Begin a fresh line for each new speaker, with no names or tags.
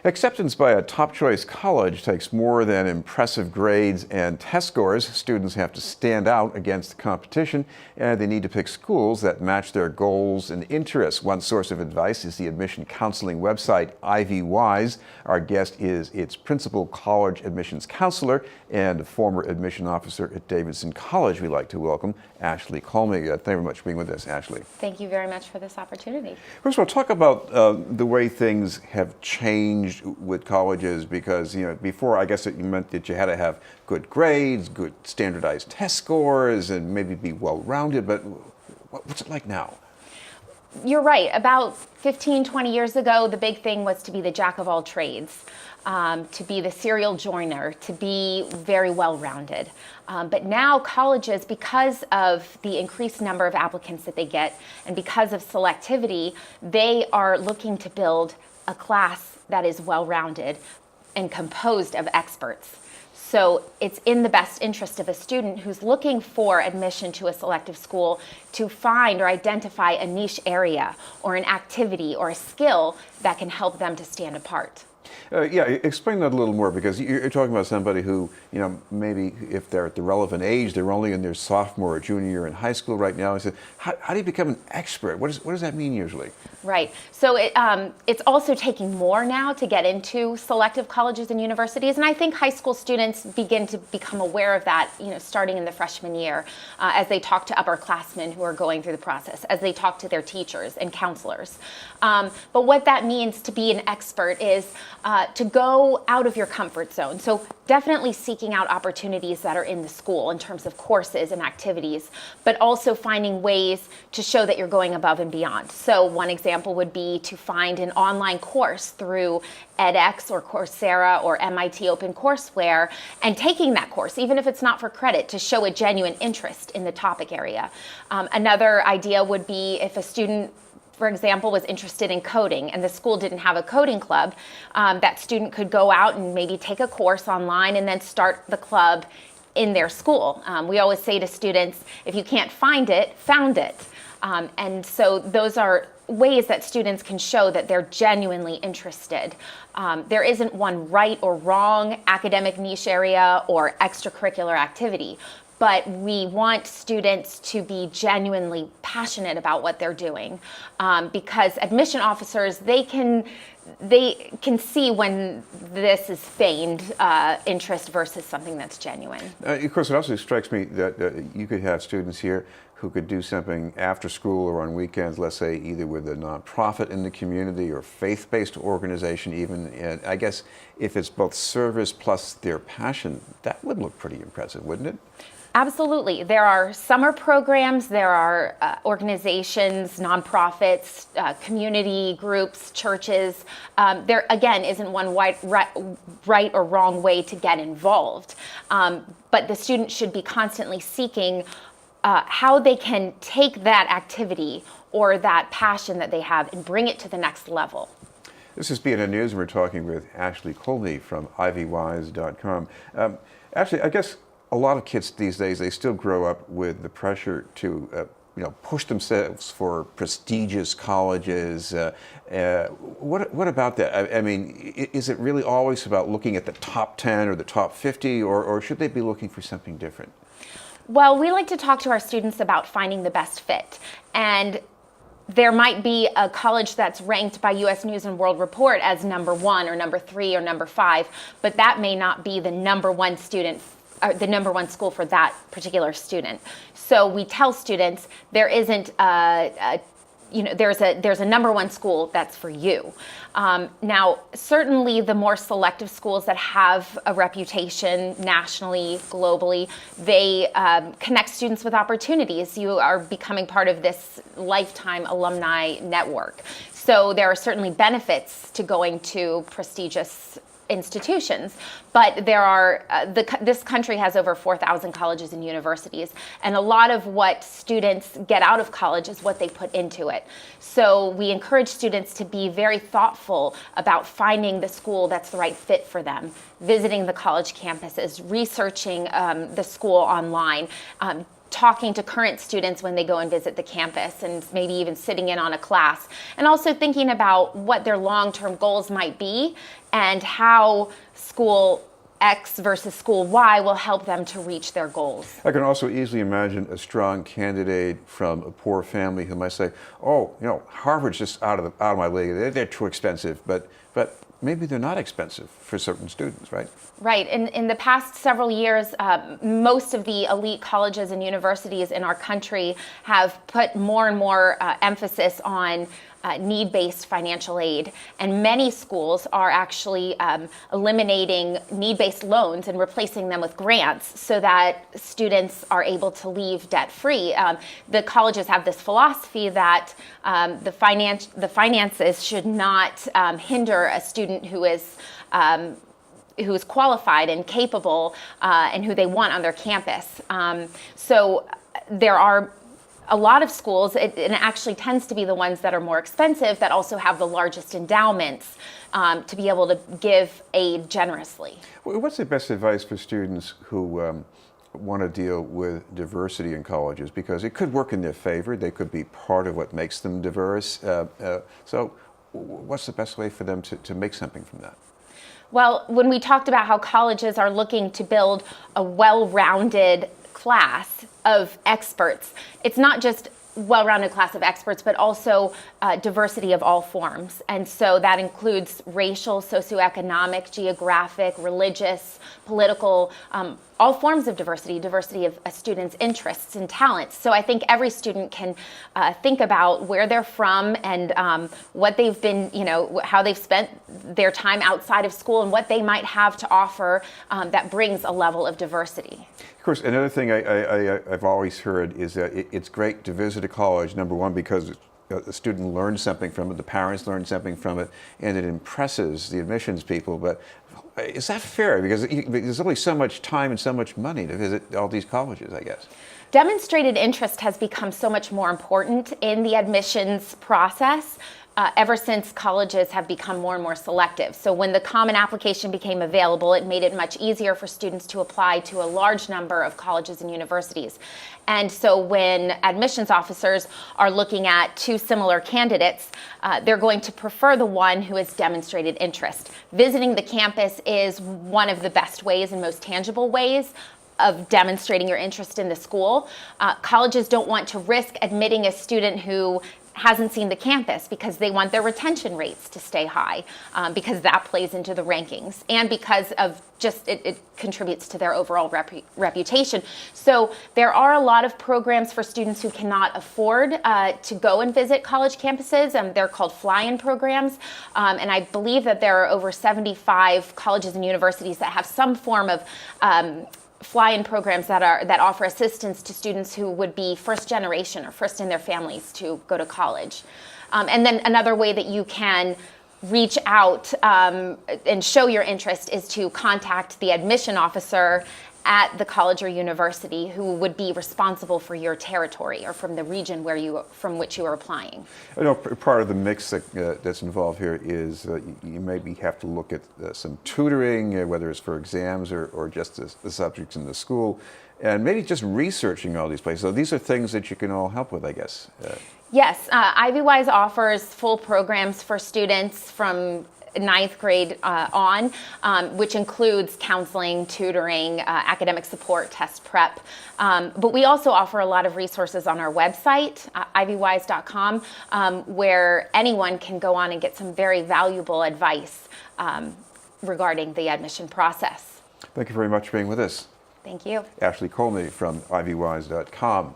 Acceptance by a top choice college takes more than impressive grades and test scores. Students have to stand out against the competition, and they need to pick schools that match their goals and interests. One source of advice is the admission counseling website IvyWise. Our guest is its principal college admissions counselor and a former admission officer at Davidson College. We'd like to welcome Ashley Kollme. Thank you very much for being with us, Ashley.
Thank you very much for this opportunity.
First of all, talk about the way things have changed with colleges, because before, I guess it meant that you had to have good grades, good standardized test scores, and maybe be well-rounded. But what's it like now?
You're right. About 15, 20 years ago, the big thing was to be the jack of all trades, to be the serial joiner, to be very well-rounded. But now colleges, because of the increased number of applicants that they get and because of selectivity, they are looking to build a class that is well-rounded and composed of experts. So it's in the best interest of a student who's looking for admission to a selective school to find or identify a niche area or an activity or a skill that can help them to stand apart.
Yeah, explain that a little more, because you're talking about somebody who, maybe if they're at the relevant age, they're only in their sophomore or junior year in high school right now. I said, how do you become an expert? What does that mean usually?
Right. So it's also taking more now to get into selective colleges and universities, and I think high school students begin to become aware of that, starting in the freshman year, as they talk to upperclassmen who are going through the process, as they talk to their teachers and counselors. But what that means to be an expert is to go out of your comfort zone. So definitely seeking out opportunities that are in the school in terms of courses and activities, but also finding ways to show that you're going above and beyond. So one example would be to find an online course through edX or Coursera or MIT OpenCourseWare and taking that course, even if it's not for credit, to show a genuine interest in the topic area. Another idea would be if a student, for example, was interested in coding and the school didn't have a coding club, that student could go out and maybe take a course online and then start the club in their school. We always say to students, if you can't find it, found it. And so those are ways that students can show that they're genuinely interested. There isn't one right or wrong academic niche area or extracurricular activity, but we want students to be genuinely passionate about what they're doing, because admission officers, they can see when this is feigned interest versus something that's genuine.
Of course, it also strikes me that you could have students here who could do something after school or on weekends, let's say either with a nonprofit in the community or faith-based organization even. And I guess if it's both service plus their passion, that would look pretty impressive, wouldn't it?
Absolutely. There are summer programs, there are organizations, nonprofits, community groups, churches. There, again, isn't one right or wrong way to get involved. But the student should be constantly seeking how they can take that activity or that passion that they have and bring it to the next level.
This is BNN News, and we're talking with Ashley Kollme from IvyWise.com. Ashley, I guess a lot of kids these days, they still grow up with the pressure to push themselves for prestigious colleges. What about that? I mean, is it really always about looking at the top 10 or the top 50, or should they be looking for something different?
Well, we like to talk to our students about finding the best fit. And there might be a college that's ranked by U.S. News and World Report as number 1 or number 3 or number 5, but that may not be the number one school for that particular student. So we tell students there isn't there's a number one school that's for you. Now, certainly the more selective schools that have a reputation nationally, globally, they connect students with opportunities. You are becoming part of this lifetime alumni network. So there are certainly benefits to going to prestigious institutions, but there are this country has over 4,000 colleges and universities, and a lot of what students get out of college is what they put into it. So we encourage students to be very thoughtful about finding the school that's the right fit for them, visiting the college campuses, researching the school online, talking to current students when they go and visit the campus, and maybe even sitting in on a class, and also thinking about what their long-term goals might be and how school X versus school Y will help them to reach their goals.
I can also easily imagine a strong candidate from a poor family who might say, "Oh, Harvard's just out of my league. They're too expensive." But maybe they're not expensive for certain students, right?
Right. In the past several years, most of the elite colleges and universities in our country have put more and more emphasis on need-based financial aid, and many schools are actually eliminating need-based loans and replacing them with grants so that students are able to leave debt-free. The colleges have this philosophy that the finances should not hinder a student who is qualified and capable and who they want on their campus. So there are a lot of schools, and it actually tends to be the ones that are more expensive, that also have the largest endowments to be able to give aid generously.
What's the best advice for students who want to deal with diversity in colleges? Because it could work in their favor. They could be part of what makes them diverse. So what's the best way for them to make something from that?
Well, when we talked about how colleges are looking to build a well-rounded class of experts, it's not just well-rounded class of experts, but also diversity of all forms. And so that includes racial, socioeconomic, geographic, religious, political, all forms of diversity of a student's interests and talents. So I think every student can think about where they're from and what they've been, how they've spent their time outside of school and what they might have to offer that brings a level of diversity.
Of course, another thing I've always heard is that it's great to visit a college, number one, because the student learns something from it, the parents learn something from it, and it impresses the admissions people. But is that fair? Because there's only so much time and so much money to visit all these colleges, I guess.
Demonstrated interest has become so much more important in the admissions process ever since colleges have become more and more selective. So when the Common Application became available, it made it much easier for students to apply to a large number of colleges and universities. And so when admissions officers are looking at two similar candidates, they're going to prefer the one who has demonstrated interest. Visiting the campus is one of the best ways and most tangible ways of demonstrating your interest in the school. Colleges don't want to risk admitting a student who hasn't seen the campus because they want their retention rates to stay high, because that plays into the rankings, and because of just it contributes to their overall reputation. So there are a lot of programs for students who cannot afford to go and visit college campuses, and they're called fly-in programs. And I believe that there are over 75 colleges and universities that have some form of fly-in programs that offer assistance to students who would be first generation or first in their families to go to college. And then another way that you can reach out and show your interest is to contact the admission officer at the college or university who would be responsible for your territory or from the region from which you are applying.
I know part of the mix that's involved here is you maybe have to look at some tutoring, whether it's for exams or just the subjects in the school, and maybe just researching all these places. So these are things that you can all help with, I guess.
Yes, IvyWise offers full programs for students from ninth grade on, which includes counseling, tutoring, academic support, test prep. But we also offer a lot of resources on our website, IvyWise.com, where anyone can go on and get some very valuable advice regarding the admission process.
Thank you very much for being with us.
Thank you.
Ashley Kollme from IvyWise.com.